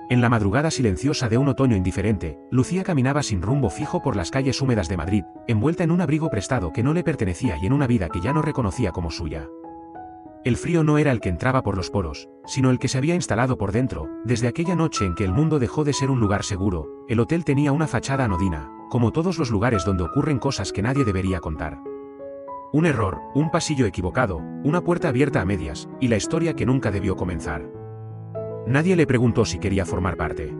En la madrugada silenciosa de un otoño indiferente, Lucía caminaba sin rumbo fijo por las calles húmedas de Madrid, envuelta en un abrigo prestado que no le pertenecía y en una vida que ya no reconocía como suya. El frío no era el que entraba por los poros, sino el que se había instalado por dentro. Desde aquella noche en que el mundo dejó de ser un lugar seguro, el hotel tenía una fachada anodina, como todos los lugares donde ocurren cosas que nadie debería contar. Un error, un pasillo equivocado, una puerta abierta a medias, y la historia que nunca debió comenzar. Nadie le preguntó si quería formar parte.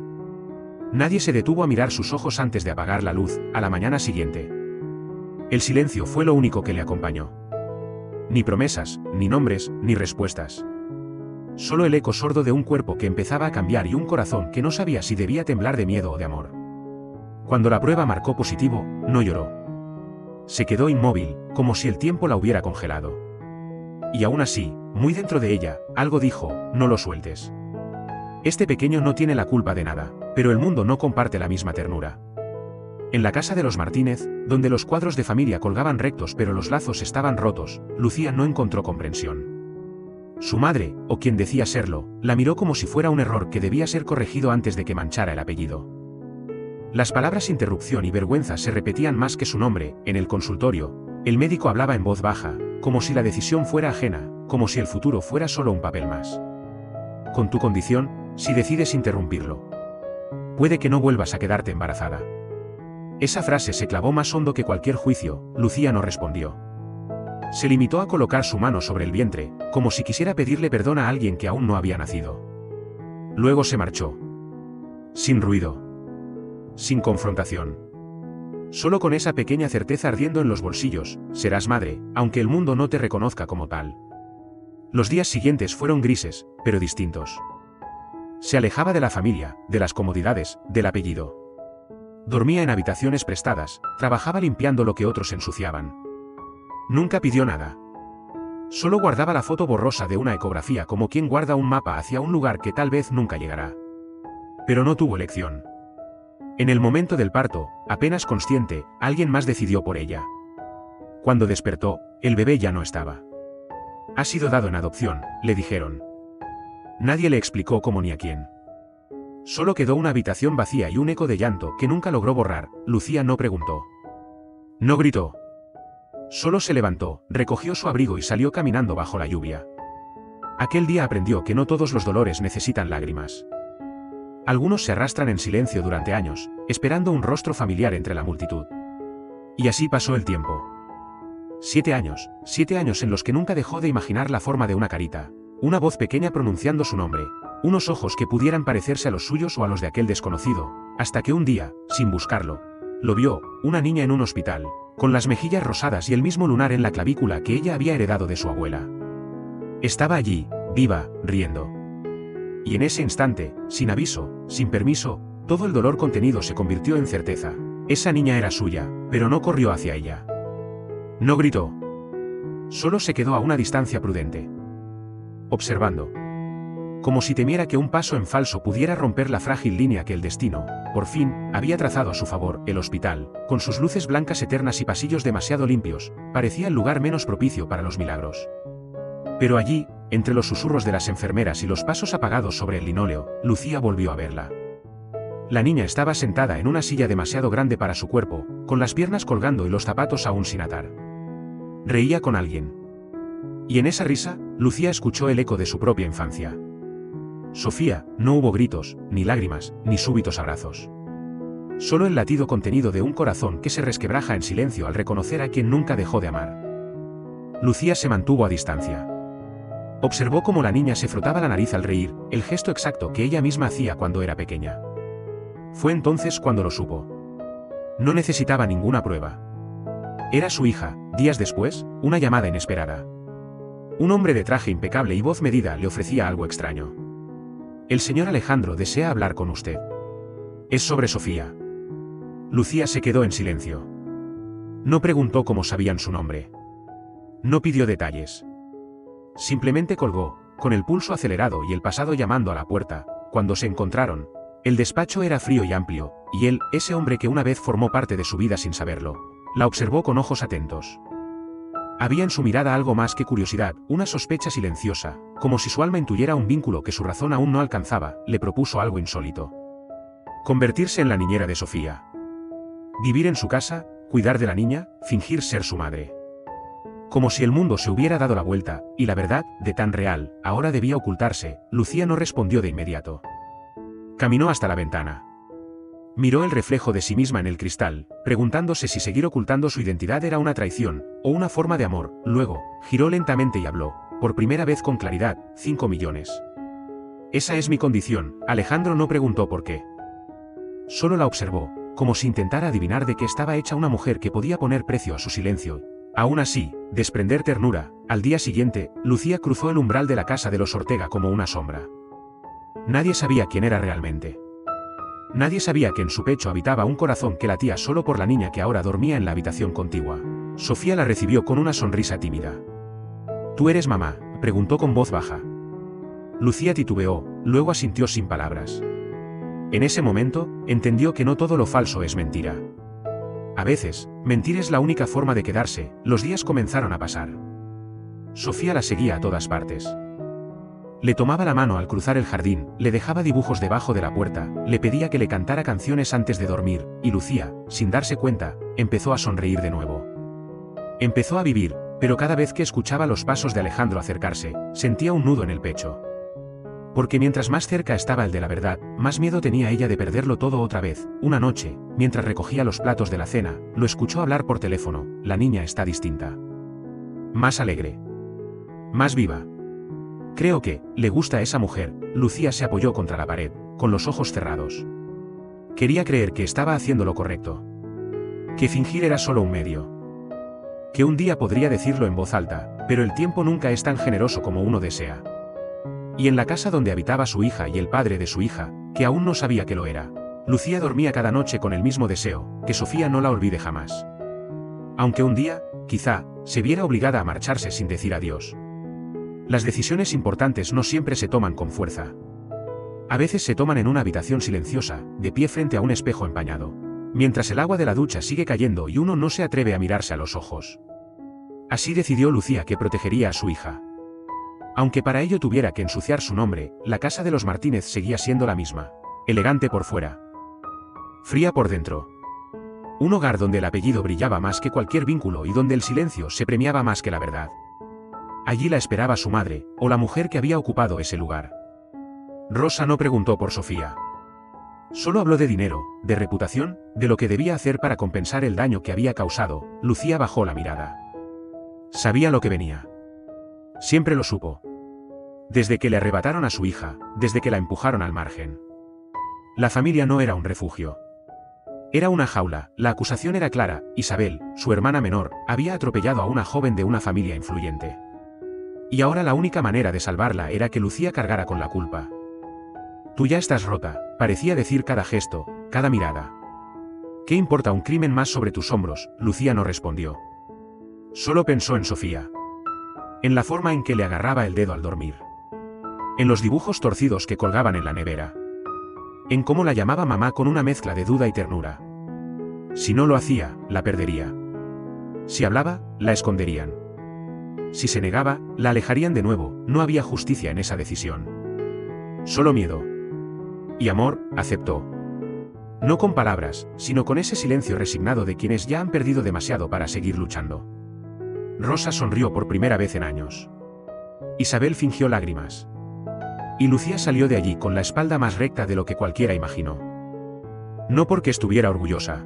Nadie se detuvo a mirar sus ojos antes de apagar la luz, a la mañana siguiente. El silencio fue lo único que le acompañó. Ni promesas, ni nombres, ni respuestas. Solo el eco sordo de un cuerpo que empezaba a cambiar y un corazón que no sabía si debía temblar de miedo o de amor. Cuando la prueba marcó positivo, no lloró. Se quedó inmóvil, como si el tiempo la hubiera congelado. Y aún así, muy dentro de ella, algo dijo: no lo sueltes. Este pequeño no tiene la culpa de nada, pero el mundo no comparte la misma ternura. En la casa de los Martínez, donde los cuadros de familia colgaban rectos pero los lazos estaban rotos, Lucía no encontró comprensión. Su madre, o quien decía serlo, la miró como si fuera un error que debía ser corregido antes de que manchara el apellido. Las palabras interrupción y vergüenza se repetían más que su nombre. En el consultorio, el médico hablaba en voz baja, como si la decisión fuera ajena, como si el futuro fuera solo un papel más. Con tu condición, si decides interrumpirlo, puede que no vuelvas a quedarte embarazada. Esa frase se clavó más hondo que cualquier juicio. Lucía no respondió. Se limitó a colocar su mano sobre el vientre, como si quisiera pedirle perdón a alguien que aún no había nacido. Luego se marchó. Sin ruido. Sin confrontación. Solo con esa pequeña certeza ardiendo en los bolsillos: serás madre, aunque el mundo no te reconozca como tal. Los días siguientes fueron grises, pero distintos. Se alejaba de la familia, de las comodidades, del apellido. Dormía en habitaciones prestadas, trabajaba limpiando lo que otros ensuciaban. Nunca pidió nada. Solo guardaba la foto borrosa de una ecografía como quien guarda un mapa hacia un lugar que tal vez nunca llegará. Pero no tuvo elección. En el momento del parto, apenas consciente, alguien más decidió por ella. Cuando despertó, el bebé ya no estaba. Ha sido dado en adopción, le dijeron. Nadie le explicó cómo ni a quién. Solo quedó una habitación vacía y un eco de llanto que nunca logró borrar. Lucía no preguntó. No gritó. Solo se levantó, recogió su abrigo y salió caminando bajo la lluvia. Aquel día aprendió que no todos los dolores necesitan lágrimas. Algunos se arrastran en silencio durante años, esperando un rostro familiar entre la multitud. Y así pasó el tiempo. 7 años en los que nunca dejó de imaginar la forma de una carita, una voz pequeña pronunciando su nombre, unos ojos que pudieran parecerse a los suyos o a los de aquel desconocido, hasta que un día, sin buscarlo, lo vio, una niña en un hospital, con las mejillas rosadas y el mismo lunar en la clavícula que ella había heredado de su abuela. Estaba allí, viva, riendo. Y en ese instante, sin aviso, sin permiso, todo el dolor contenido se convirtió en certeza. Esa niña era suya, pero no corrió hacia ella. No gritó. Solo se quedó a una distancia prudente. Observando. Como si temiera que un paso en falso pudiera romper la frágil línea que el destino, por fin, había trazado a su favor. El hospital, con sus luces blancas eternas y pasillos demasiado limpios, parecía el lugar menos propicio para los milagros. Pero allí, entre los susurros de las enfermeras y los pasos apagados sobre el linóleo, Lucía volvió a verla. La niña estaba sentada en una silla demasiado grande para su cuerpo, con las piernas colgando y los zapatos aún sin atar. Reía con alguien. Y en esa risa, Lucía escuchó el eco de su propia infancia. Sofía, no hubo gritos, ni lágrimas, ni súbitos abrazos. Solo el latido contenido de un corazón que se resquebraja en silencio al reconocer a quien nunca dejó de amar. Lucía se mantuvo a distancia. Observó cómo la niña se frotaba la nariz al reír, el gesto exacto que ella misma hacía cuando era pequeña. Fue entonces cuando lo supo. No necesitaba ninguna prueba. Era su hija. Días después, una llamada inesperada. Un hombre de traje impecable y voz medida le ofrecía algo extraño. El señor Alejandro desea hablar con usted. Es sobre Sofía. Lucía se quedó en silencio. No preguntó cómo sabían su nombre. No pidió detalles. Simplemente colgó, con el pulso acelerado y el pasado llamando a la puerta. Cuando se encontraron, el despacho era frío y amplio, y él, ese hombre que una vez formó parte de su vida sin saberlo, la observó con ojos atentos. Había en su mirada algo más que curiosidad, una sospecha silenciosa, como si su alma intuyera un vínculo que su razón aún no alcanzaba. Le propuso algo insólito. Convertirse en la niñera de Sofía. Vivir en su casa, cuidar de la niña, fingir ser su madre. Como si el mundo se hubiera dado la vuelta, y la verdad, de tan real, ahora debía ocultarse. Lucía no respondió de inmediato. Caminó hasta la ventana. Miró el reflejo de sí misma en el cristal, preguntándose si seguir ocultando su identidad era una traición, o una forma de amor. Luego, giró lentamente y habló, por primera vez con claridad: 5 millones. Esa es mi condición. Alejandro no preguntó por qué. Solo la observó, como si intentara adivinar de qué estaba hecha una mujer que podía poner precio a su silencio. Aún así, desprender ternura. Al día siguiente, Lucía cruzó el umbral de la casa de los Ortega como una sombra. Nadie sabía quién era realmente. Nadie sabía que en su pecho habitaba un corazón que latía solo por la niña que ahora dormía en la habitación contigua. Sofía la recibió con una sonrisa tímida. ¿Tú eres mamá?, preguntó con voz baja. Lucía titubeó, luego asintió sin palabras. En ese momento, entendió que no todo lo falso es mentira. A veces, mentir es la única forma de quedarse. Los días comenzaron a pasar. Sofía la seguía a todas partes. Le tomaba la mano al cruzar el jardín, le dejaba dibujos debajo de la puerta, le pedía que le cantara canciones antes de dormir, y Lucía, sin darse cuenta, empezó a sonreír de nuevo. Empezó a vivir, pero cada vez que escuchaba los pasos de Alejandro acercarse, sentía un nudo en el pecho. Porque mientras más cerca estaba el de la verdad, más miedo tenía ella de perderlo todo otra vez. Una noche, mientras recogía los platos de la cena, lo escuchó hablar por teléfono: la niña está distinta. Más alegre. Más viva. Creo que le gusta a esa mujer. Lucía se apoyó contra la pared, con los ojos cerrados. Quería creer que estaba haciendo lo correcto. Que fingir era solo un medio. Que un día podría decirlo en voz alta, pero el tiempo nunca es tan generoso como uno desea. Y en la casa donde habitaba su hija y el padre de su hija, que aún no sabía que lo era, Lucía dormía cada noche con el mismo deseo: que Sofía no la olvide jamás. Aunque un día, quizá, se viera obligada a marcharse sin decir adiós. Las decisiones importantes no siempre se toman con fuerza. A veces se toman en una habitación silenciosa, de pie frente a un espejo empañado, mientras el agua de la ducha sigue cayendo y uno no se atreve a mirarse a los ojos. Así decidió Lucía que protegería a su hija. Aunque para ello tuviera que ensuciar su nombre, la casa de los Martínez seguía siendo la misma. Elegante por fuera. Fría por dentro. Un hogar donde el apellido brillaba más que cualquier vínculo y donde el silencio se premiaba más que la verdad. Allí la esperaba su madre, o la mujer que había ocupado ese lugar. Rosa no preguntó por Sofía. Solo habló de dinero, de reputación, de lo que debía hacer para compensar el daño que había causado. Lucía bajó la mirada. Sabía lo que venía. Siempre lo supo. Desde que le arrebataron a su hija, desde que la empujaron al margen. La familia no era un refugio. Era una jaula. La acusación era clara: Isabel, su hermana menor, había atropellado a una joven de una familia influyente. Y ahora la única manera de salvarla era que Lucía cargara con la culpa. Tú ya estás rota, parecía decir cada gesto, cada mirada. ¿Qué importa un crimen más sobre tus hombros? Lucía no respondió. Solo pensó en Sofía. En la forma en que le agarraba el dedo al dormir. En los dibujos torcidos que colgaban en la nevera. En cómo la llamaba mamá con una mezcla de duda y ternura. Si no lo hacía, la perdería. Si hablaba, la esconderían. Si se negaba, la alejarían de nuevo. No había justicia en esa decisión. Solo miedo. Y amor, aceptó. No con palabras, sino con ese silencio resignado de quienes ya han perdido demasiado para seguir luchando. Rosa sonrió por primera vez en años. Isabel fingió lágrimas. Y Lucía salió de allí con la espalda más recta de lo que cualquiera imaginó. No porque estuviera orgullosa,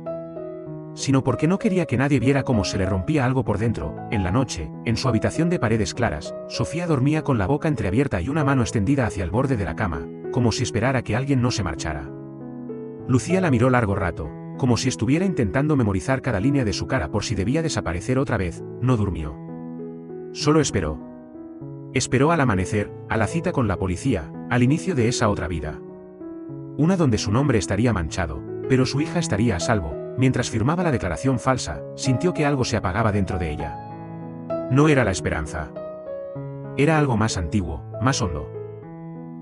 sino porque no quería que nadie viera cómo se le rompía algo por dentro. En la noche, en su habitación de paredes claras, Sofía dormía con la boca entreabierta y una mano extendida hacia el borde de la cama, como si esperara que alguien no se marchara. Lucía la miró largo rato, como si estuviera intentando memorizar cada línea de su cara por si debía desaparecer otra vez. No durmió. Solo esperó. Esperó al amanecer, a la cita con la policía, al inicio de esa otra vida. Una donde su nombre estaría manchado, pero su hija estaría a salvo. Mientras firmaba la declaración falsa, sintió que algo se apagaba dentro de ella. No era la esperanza. Era algo más antiguo, más hondo.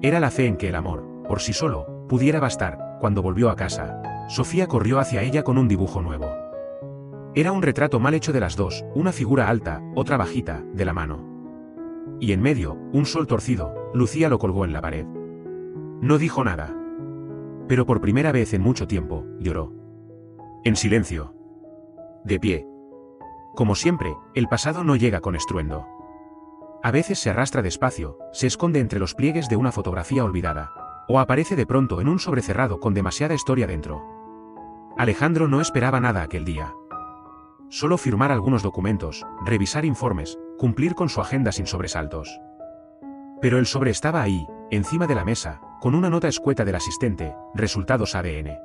Era la fe en que el amor, por sí solo, pudiera bastar. Cuando volvió a casa, Sofía corrió hacia ella con un dibujo nuevo. Era un retrato mal hecho de las dos, una figura alta, otra bajita, de la mano. Y en medio, un sol torcido. Lucía lo colgó en la pared. No dijo nada. Pero por primera vez en mucho tiempo, lloró. En silencio. De pie. Como siempre, el pasado no llega con estruendo. A veces se arrastra despacio, se esconde entre los pliegues de una fotografía olvidada, o aparece de pronto en un sobrecerrado con demasiada historia dentro. Alejandro no esperaba nada aquel día. Solo firmar algunos documentos, revisar informes, cumplir con su agenda sin sobresaltos. Pero el sobre estaba ahí, encima de la mesa, con una nota escueta del asistente, resultados ADN.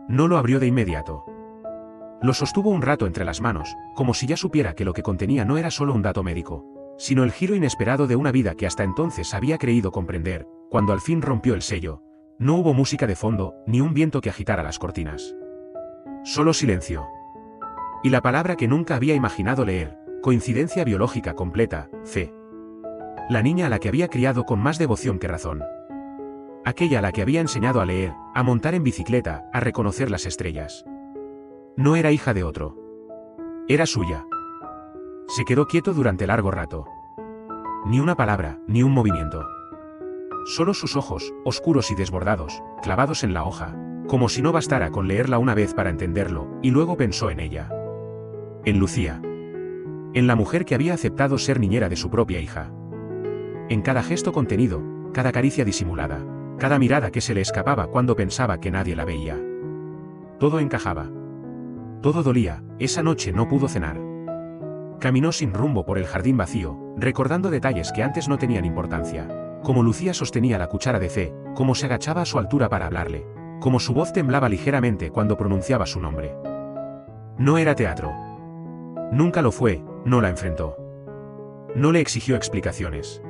No lo abrió de inmediato. Lo sostuvo un rato entre las manos, como si ya supiera que lo que contenía no era solo un dato médico, sino el giro inesperado de una vida que hasta entonces había creído comprender. Cuando al fin rompió el sello, no hubo música de fondo, ni un viento que agitara las cortinas. Solo silencio. Y la palabra que nunca había imaginado leer, coincidencia biológica completa, fe. La niña a la que había criado con más devoción que razón. Aquella a la que había enseñado a leer, a montar en bicicleta, a reconocer las estrellas. No era hija de otro. Era suya. Se quedó quieto durante largo rato. Ni una palabra, ni un movimiento. Solo sus ojos, oscuros y desbordados, clavados en la hoja, como si no bastara con leerla una vez para entenderlo, y luego pensó en ella. En Lucía. En la mujer que había aceptado ser niñera de su propia hija. En cada gesto contenido, cada caricia disimulada, cada mirada que se le escapaba cuando pensaba que nadie la veía. Todo encajaba. Todo dolía. Esa noche no pudo cenar. Caminó sin rumbo por el jardín vacío, recordando detalles que antes no tenían importancia. Como Lucía sostenía la cuchara de té, cómo se agachaba a su altura para hablarle, cómo su voz temblaba ligeramente cuando pronunciaba su nombre. No era teatro. Nunca lo fue, no la enfrentó. No le exigió explicaciones.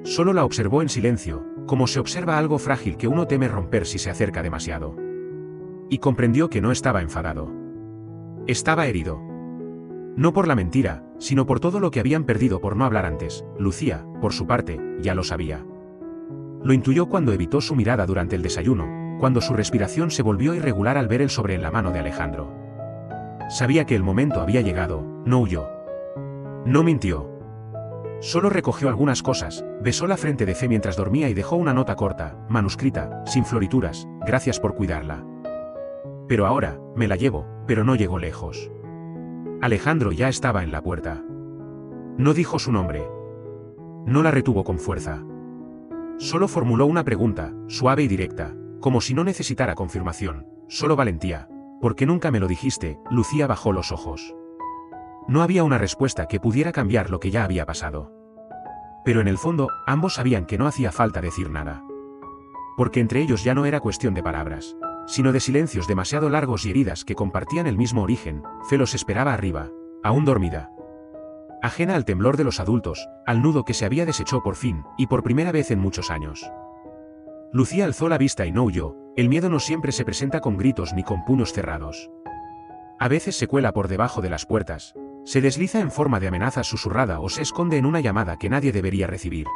Solo la observó en silencio, como se observa algo frágil que uno teme romper si se acerca demasiado. Y comprendió que no estaba enfadado. Estaba herido. No por la mentira, sino por todo lo que habían perdido por no hablar antes. Lucía, por su parte, ya lo sabía. Lo intuyó cuando evitó su mirada durante el desayuno, cuando su respiración se volvió irregular al ver el sobre en la mano de Alejandro. Sabía que el momento había llegado, no huyó. No mintió. Solo recogió algunas cosas, besó la frente de Fe mientras dormía y dejó una nota corta, manuscrita, sin florituras, gracias por cuidarla. Pero ahora, me la llevo, pero no llegó lejos. Alejandro ya estaba en la puerta. No dijo su nombre. No la retuvo con fuerza. Solo formuló una pregunta, suave y directa, como si no necesitara confirmación, solo valentía. ¿Por qué nunca me lo dijiste? Lucía bajó los ojos. No había una respuesta que pudiera cambiar lo que ya había pasado. Pero en el fondo, ambos sabían que no hacía falta decir nada. Porque entre ellos ya no era cuestión de palabras, sino de silencios demasiado largos y heridas que compartían el mismo origen. Fe los esperaba arriba, aún dormida. Ajena al temblor de los adultos, al nudo que se había deshecho por fin, y por primera vez en muchos años. Lucía alzó la vista y no huyó. El miedo no siempre se presenta con gritos ni con puños cerrados. A veces se cuela por debajo de las puertas, se desliza en forma de amenaza susurrada o se esconde en una llamada que nadie debería recibir.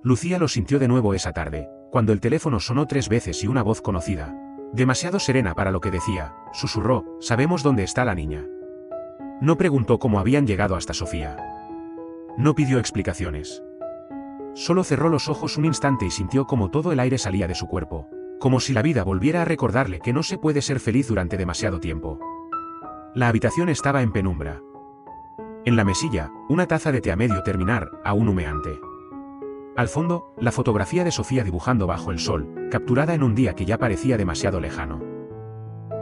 Lucía lo sintió de nuevo esa tarde, cuando el teléfono sonó 3 veces y una voz conocida, demasiado serena para lo que decía, susurró: «Sabemos dónde está la niña». No preguntó cómo habían llegado hasta Sofía. No pidió explicaciones. Solo cerró los ojos un instante y sintió como todo el aire salía de su cuerpo, como si la vida volviera a recordarle que no se puede ser feliz durante demasiado tiempo. La habitación estaba en penumbra. En la mesilla, una taza de té a medio terminar, aún humeante. Al fondo, la fotografía de Sofía dibujando bajo el sol, capturada en un día que ya parecía demasiado lejano.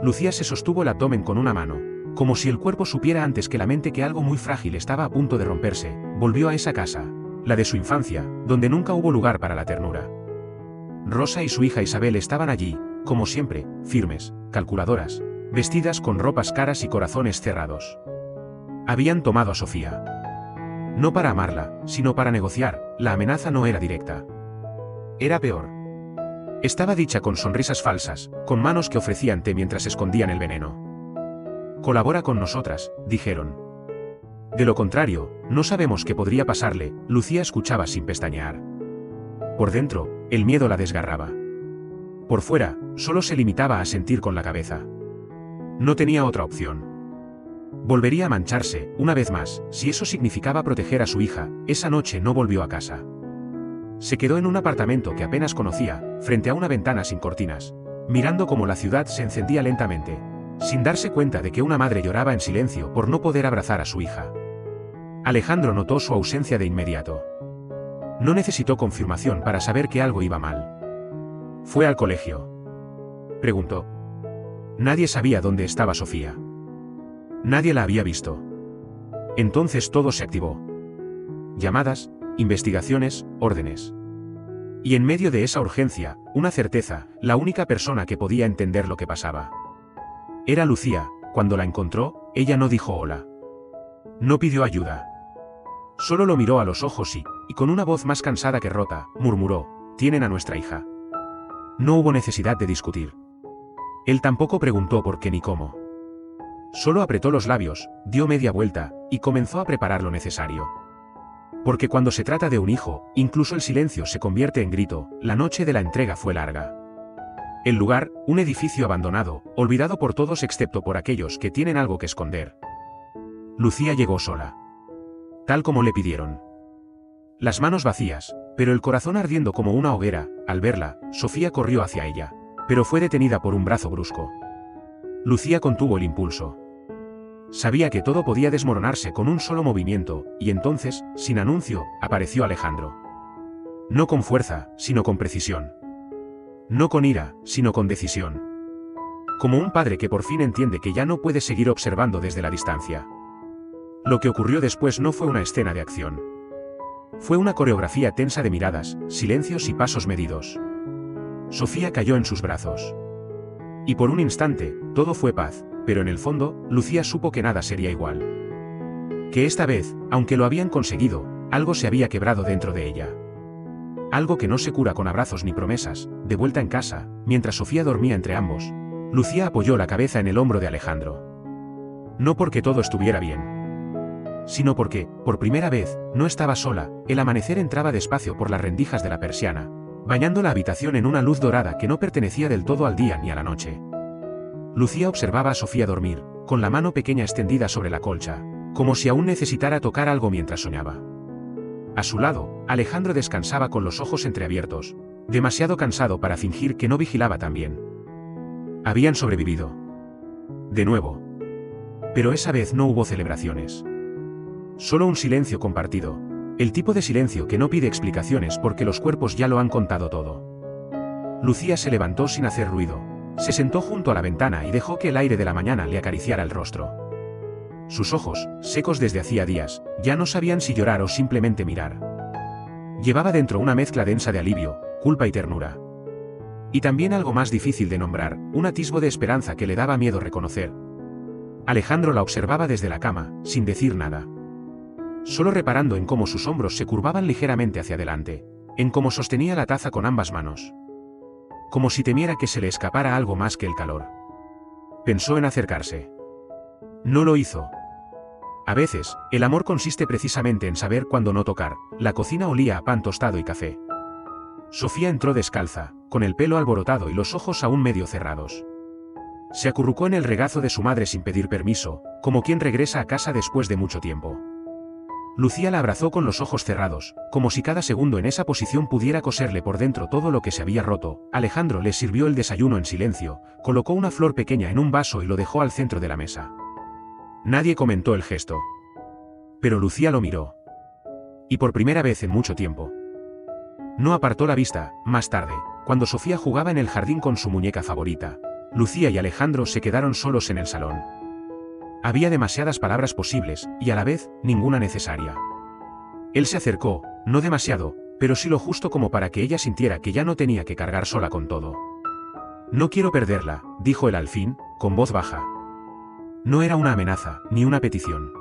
Lucía se sostuvo el abdomen con una mano, como si el cuerpo supiera antes que la mente que algo muy frágil estaba a punto de romperse. Volvió a esa casa, la de su infancia, donde nunca hubo lugar para la ternura. Rosa y su hija Isabel estaban allí, como siempre, firmes, calculadoras, vestidas con ropas caras y corazones cerrados. Habían tomado a Sofía. No para amarla, sino para negociar. La amenaza no era directa. Era peor. Estaba dicha con sonrisas falsas, con manos que ofrecían té mientras escondían el veneno. «Colabora con nosotras», dijeron. De lo contrario, no sabemos qué podría pasarle. Lucía escuchaba sin pestañear. Por dentro, el miedo la desgarraba. Por fuera, solo se limitaba a sentir con la cabeza. No tenía otra opción. Volvería a mancharse, una vez más, si eso significaba proteger a su hija. Esa noche no volvió a casa. Se quedó en un apartamento que apenas conocía, frente a una ventana sin cortinas, mirando cómo la ciudad se encendía lentamente, sin darse cuenta de que una madre lloraba en silencio por no poder abrazar a su hija. Alejandro notó su ausencia de inmediato. No necesitó confirmación para saber que algo iba mal. ¿Fue al colegio?, preguntó. Nadie sabía dónde estaba Sofía. Nadie la había visto. Entonces todo se activó. Llamadas, investigaciones, órdenes. Y en medio de esa urgencia, una certeza: la única persona que podía entender lo que pasaba era Lucía. Cuando la encontró, ella no dijo hola. No pidió ayuda. Solo lo miró a los ojos y con una voz más cansada que rota, murmuró: «Tienen a nuestra hija». No hubo necesidad de discutir. Él tampoco preguntó por qué ni cómo. Solo apretó los labios, dio media vuelta, y comenzó a preparar lo necesario. Porque cuando se trata de un hijo, incluso el silencio se convierte en grito. La noche de la entrega fue larga. El lugar, un edificio abandonado, olvidado por todos excepto por aquellos que tienen algo que esconder. Lucía llegó sola. Tal como le pidieron. Las manos vacías, pero el corazón ardiendo como una hoguera. Al verla, Sofía corrió hacia ella, pero fue detenida por un brazo brusco. Lucía contuvo el impulso. Sabía que todo podía desmoronarse con un solo movimiento, y entonces, sin anuncio, apareció Alejandro. No con fuerza, sino con precisión. No con ira, sino con decisión. Como un padre que por fin entiende que ya no puede seguir observando desde la distancia. Lo que ocurrió después no fue una escena de acción. Fue una coreografía tensa de miradas, silencios y pasos medidos. Sofía cayó en sus brazos. Y por un instante, todo fue paz, pero en el fondo, Lucía supo que nada sería igual. Que esta vez, aunque lo habían conseguido, algo se había quebrado dentro de ella. Algo que no se cura con abrazos ni promesas. De vuelta en casa, mientras Sofía dormía entre ambos, Lucía apoyó la cabeza en el hombro de Alejandro. No porque todo estuviera bien, sino porque, por primera vez, no estaba sola. El amanecer entraba despacio por las rendijas de la persiana, bañando la habitación en una luz dorada que no pertenecía del todo al día ni a la noche. Lucía observaba a Sofía dormir, con la mano pequeña extendida sobre la colcha, como si aún necesitara tocar algo mientras soñaba. A su lado, Alejandro descansaba con los ojos entreabiertos, demasiado cansado para fingir que no vigilaba tan bien. Habían sobrevivido. De nuevo. Pero esa vez no hubo celebraciones. Solo un silencio compartido. El tipo de silencio que no pide explicaciones porque los cuerpos ya lo han contado todo. Lucía se levantó sin hacer ruido. Se sentó junto a la ventana y dejó que el aire de la mañana le acariciara el rostro. Sus ojos, secos desde hacía días, ya no sabían si llorar o simplemente mirar. Llevaba dentro una mezcla densa de alivio, culpa y ternura. Y también algo más difícil de nombrar, un atisbo de esperanza que le daba miedo reconocer. Alejandro la observaba desde la cama, sin decir nada. Solo reparando en cómo sus hombros se curvaban ligeramente hacia adelante, en cómo sostenía la taza con ambas manos. Como si temiera que se le escapara algo más que el calor. Pensó en acercarse. No lo hizo. A veces, el amor consiste precisamente en saber cuándo no tocar. La cocina olía a pan tostado y café. Sofía entró descalza, con el pelo alborotado y los ojos aún medio cerrados. Se acurrucó en el regazo de su madre sin pedir permiso, como quien regresa a casa después de mucho tiempo. Lucía la abrazó con los ojos cerrados, como si cada segundo en esa posición pudiera coserle por dentro todo lo que se había roto. Alejandro les sirvió el desayuno en silencio, colocó una flor pequeña en un vaso y lo dejó al centro de la mesa. Nadie comentó el gesto. Pero Lucía lo miró. Y por primera vez en mucho tiempo. No apartó la vista. Más tarde, cuando Sofía jugaba en el jardín con su muñeca favorita, Lucía y Alejandro se quedaron solos en el salón. Había demasiadas palabras posibles, y a la vez, ninguna necesaria. Él se acercó, no demasiado, pero sí lo justo como para que ella sintiera que ya no tenía que cargar sola con todo. No quiero perderla, dijo él al fin, con voz baja. No era una amenaza, ni una petición.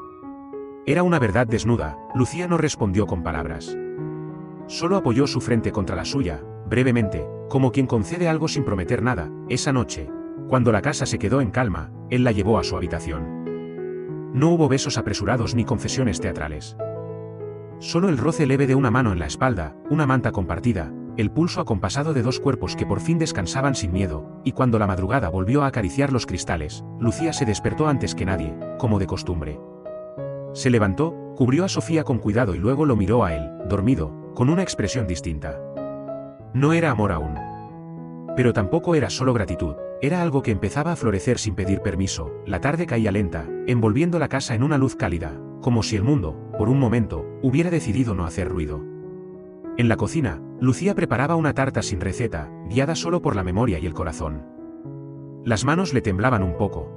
Era una verdad desnuda. Lucía no respondió con palabras. Solo apoyó su frente contra la suya, brevemente, como quien concede algo sin prometer nada. Esa noche, cuando la casa se quedó en calma, él la llevó a su habitación. No hubo besos apresurados ni confesiones teatrales. Solo el roce leve de una mano en la espalda, una manta compartida, el pulso acompasado de dos cuerpos que por fin descansaban sin miedo, y cuando la madrugada volvió a acariciar los cristales, Lucía se despertó antes que nadie, como de costumbre. Se levantó, cubrió a Sofía con cuidado y luego lo miró a él, dormido, con una expresión distinta. No era amor aún. Pero tampoco era solo gratitud, era algo que empezaba a florecer sin pedir permiso. La tarde caía lenta, envolviendo la casa en una luz cálida, como si el mundo, por un momento, hubiera decidido no hacer ruido. En la cocina, Lucía preparaba una tarta sin receta, guiada solo por la memoria y el corazón. Las manos le temblaban un poco.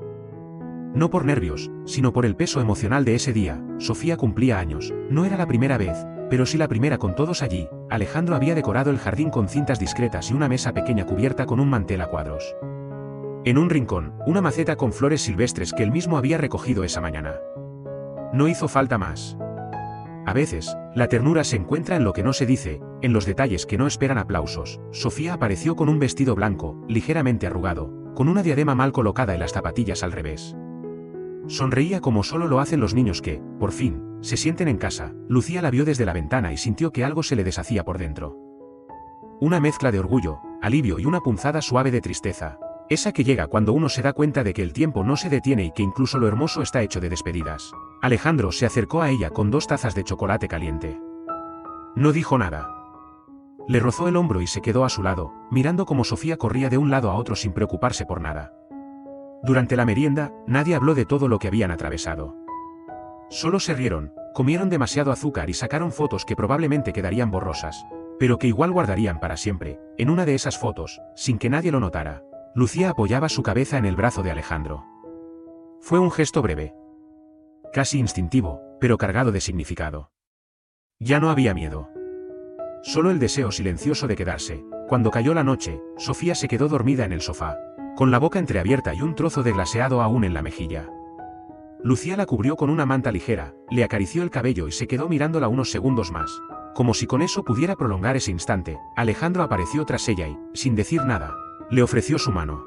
No por nervios, sino por el peso emocional de ese día. Sofía cumplía años, no era la primera vez, pero sí la primera con todos allí. Alejandro había decorado el jardín con cintas discretas y una mesa pequeña cubierta con un mantel a cuadros. En un rincón, una maceta con flores silvestres que él mismo había recogido esa mañana. No hizo falta más. A veces, la ternura se encuentra en lo que no se dice, en los detalles que no esperan aplausos. Sofía apareció con un vestido blanco, ligeramente arrugado, con una diadema mal colocada y las zapatillas al revés. Sonreía como solo lo hacen los niños que, por fin, se sienten en casa. Lucía la vio desde la ventana y sintió que algo se le deshacía por dentro. Una mezcla de orgullo, alivio y una punzada suave de tristeza. Esa que llega cuando uno se da cuenta de que el tiempo no se detiene y que incluso lo hermoso está hecho de despedidas. Alejandro se acercó a ella con 2 tazas de chocolate caliente. No dijo nada. Le rozó el hombro y se quedó a su lado, mirando cómo Sofía corría de un lado a otro sin preocuparse por nada. Durante la merienda, nadie habló de todo lo que habían atravesado. Solo se rieron, comieron demasiado azúcar y sacaron fotos que probablemente quedarían borrosas, pero que igual guardarían para siempre. En una de esas fotos, sin que nadie lo notara, Lucía apoyaba su cabeza en el brazo de Alejandro. Fue un gesto breve, casi instintivo, pero cargado de significado. Ya no había miedo. Solo el deseo silencioso de quedarse. Cuando cayó la noche, Sofía se quedó dormida en el sofá, con la boca entreabierta y un trozo de glaseado aún en la mejilla. Lucía la cubrió con una manta ligera, le acarició el cabello y se quedó mirándola unos segundos más. Como si con eso pudiera prolongar ese instante, Alejandro apareció tras ella y, sin decir nada, le ofreció su mano.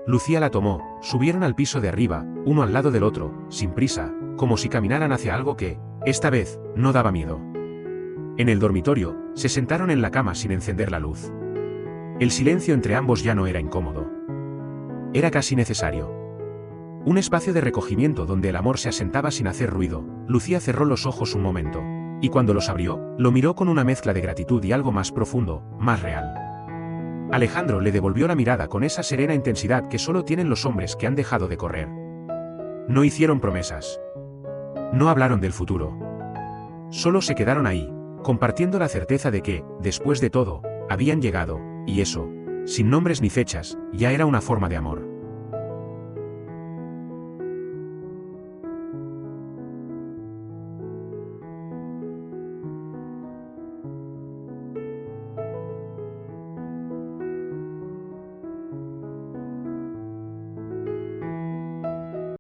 Lucía la tomó, subieron al piso de arriba, uno al lado del otro, sin prisa, como si caminaran hacia algo que, esta vez, no daba miedo. En el dormitorio, se sentaron en la cama sin encender la luz. El silencio entre ambos ya no era incómodo. Era casi necesario. Un espacio de recogimiento donde el amor se asentaba sin hacer ruido. Lucía cerró los ojos un momento, y cuando los abrió, lo miró con una mezcla de gratitud y algo más profundo, más real. Alejandro le devolvió la mirada con esa serena intensidad que solo tienen los hombres que han dejado de correr. No hicieron promesas. No hablaron del futuro. Solo se quedaron ahí, compartiendo la certeza de que, después de todo, habían llegado, y eso, sin nombres ni fechas, ya era una forma de amor.